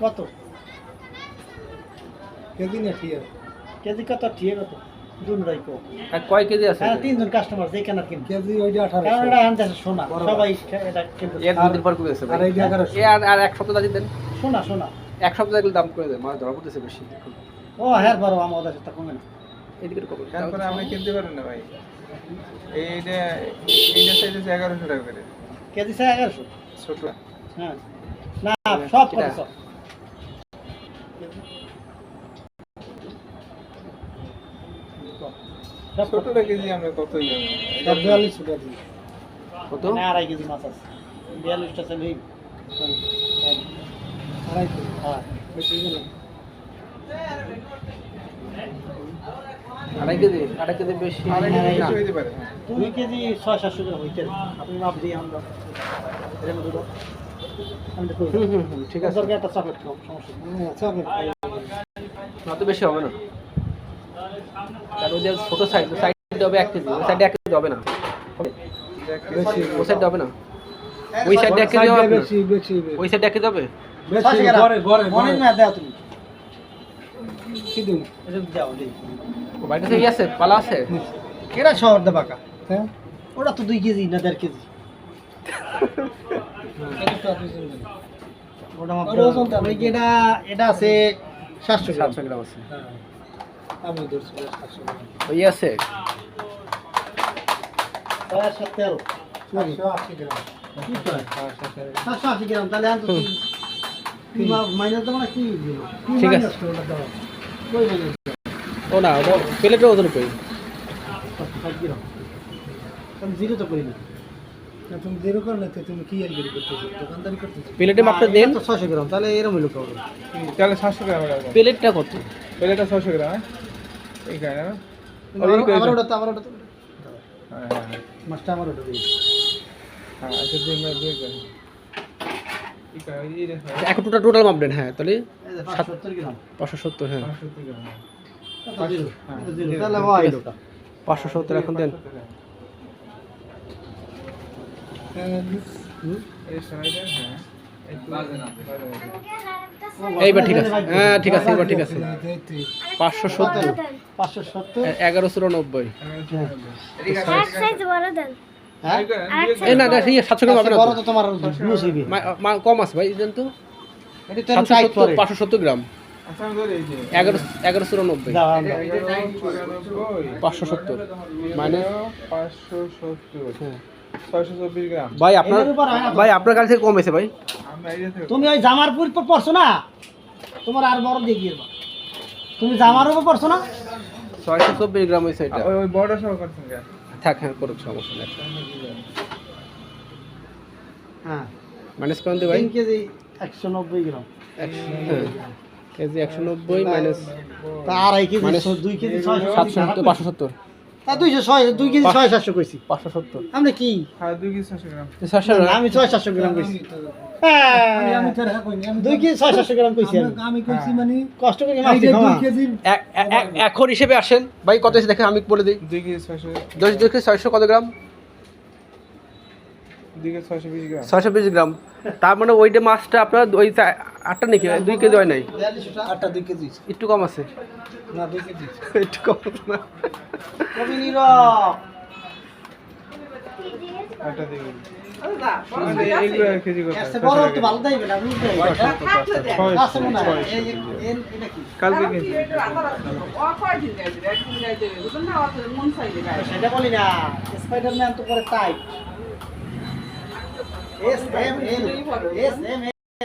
কত কেজি না ঠিক কেজি কত ঠিক কত দুনরাই কো আর কয় কেজি আছে হ্যাঁ তিনজন কাস্টমার যে কেনার কিন কেজি ওইটা 18 কারণ এটা আনতে সোনা সবাই এটা কিন্তু এক দুই দিন পর করে আছে ভাই আর এইটা 1100 আর এক সপ্তাহ দাঁড়িয়ে দেন সোনা এক সপ্তাহ লাগলে দাম করে দেন মানে ধরা পড়তেছে বেশি ও হ্যাঁ বড় আমাদের সাথে কমে না এদিকে কত তারপরে আপনি কিনতে পারেন না ভাই এইটা সাইজ 1100 টাকা করে কেজি 1100 ছোট হ্যাঁ না সব কত সব ছোটটা কেজি আমরা কতই সব 42 টাকা দিই কত না 2.5 কেজি মাছ আছে 42টা সেল হই আড়াই কেজি হ্যাঁ বেশি না আড়াই কেজি বেশি কিছু হইতে পারে 2 কেজি 600-700 গ্রাম হইতে আপনি মাপ দিয়ে আমরা এর মধ্যে দাও আমি তো ঠিক আছে দরকার একটা চকলেট খাও সমস্যা নেই হ্যাঁ চকলেট না তো বেশি হবে না কারণ ওই যে ছোট সাইড হবে 1 কেজি ওই সাইডে 1 কেজি হবে না বেশি ওই সাইডে হবে না ওই সাইডে 1 কেজি হবে বেশি বেশি ওই সাইডে 1 কেজি হবে বেশি ঘরে মনে না দাও তুমি কি দিন এটা দাও দেই ও বাড়িতে থেকে আছে পালা আছে কেডা শহর দে বাকা হ্যাঁ ওটা তো 2 কেজি না 1.5 কেজি ওটা মাপ ওই যেটা এটা আছে 700 গ্রাম 700 গ্রাম আছে হ্যাঁ আমি ধরছি 700 টাকা ওই আছে 17 780 গ্রাম কি করে 780 গ্রাম তাহলে আনতো মাইনাস দেব না কি দিল ঠিক আছে কই মাইনাস ও না ওটা প্লেটের ওজন কই 7 গ্রাম আমি জিরো তো করি না তুমি দেরো কর না তুমি কি এলগিরি করতেছো দোকানদারি করতেছো প্লেটে মাপটা দেন তো 600 গ্রাম তাহলে এরকম হলো কেমন তাহলে 700 গ্রাম লাগবে প্লেটটা কত এটা 600 গ্রাম এই গায় না আমার ওটা তো হ্যাঁ মাছটা আমার ওটা দিই হ্যাঁ আচ্ছা দিন না দুই গায় এই গায় এই রে এক টোটাল মাপ দেন হ্যাঁ তাহলে এই যে 570 গ্রাম 570 হ্যাঁ 570 গ্রাম তাহলে হয় ওটা 570 এখন দেন এই সাইডে হ্যাঁ এইবার ঠিক আছে হ্যাঁ ঠিক আছে এবার ঠিক আছে 570 570 1190 হ্যাঁ এই না ঠিক 700 গ্রাম হবে না বড় তো তোমার ব্লু সিবি কম আছে ভাই দেন তো এটা তো টাইট করে 570 গ্রাম আচ্ছা ধরে এই যে 1190 দাও 570 মানে 570 হ্যাঁ 624 গ্রাম ভাই আপনার কাছ থেকে কম হয়েছে ভাই আমরা এই যে তুমি ওই জামার উপর পড়ছো না তোমার আর বড় দিয়ে গিয়ে তুমি জামার উপর পড়ছো না 624 গ্রাম হয়েছে এটা ওই বড় সহ করছেন কেন থাক হ্যাঁ করুক সমস্যা নেই হ্যাঁ মাইনাস করেন তো ভাই 3 কেজি 190 গ্রাম কেজি 190 মাইনাস তা আড়াই কেজি মাইনাস 2 কেজি 770 570 তা 2 কেজি 700 কইছি 570 আমরা কি হ্যাঁ 2 কেজি 600 গ্রাম 700 আমি 700 গ্রাম কইছি আমি তো রাখা কইনি আমি 2 কেজি 700 গ্রাম কইছি আমি কইছি মানে কষ্ট করে এই মাছ যে খাওয়া 2 কেজি এখন হিসেবে আসেন ভাই কত এসে দেখেন আমি বলে দিই 2 কেজি 600 2 কেজি 600 কত গ্রাম 2 কেজি 620 গ্রাম 620 গ্রাম তার মানে ওইটা মাছটা আপনার ওই 8টা নাকি 2 কেজি হয় নাই 8টা 2 কেজি একটু কম আছে না 2 কেজি একটু কম আছে না কবি নীরব আটা দিয়ে এইগুলো কেজি কত এসে বড় তো ভালো দাইবে না বুঝতে আছে মনে হয় এটা কি কালকে কিনছি সেটা বলি না স্পাইডারম্যান তো করে তাই এস এম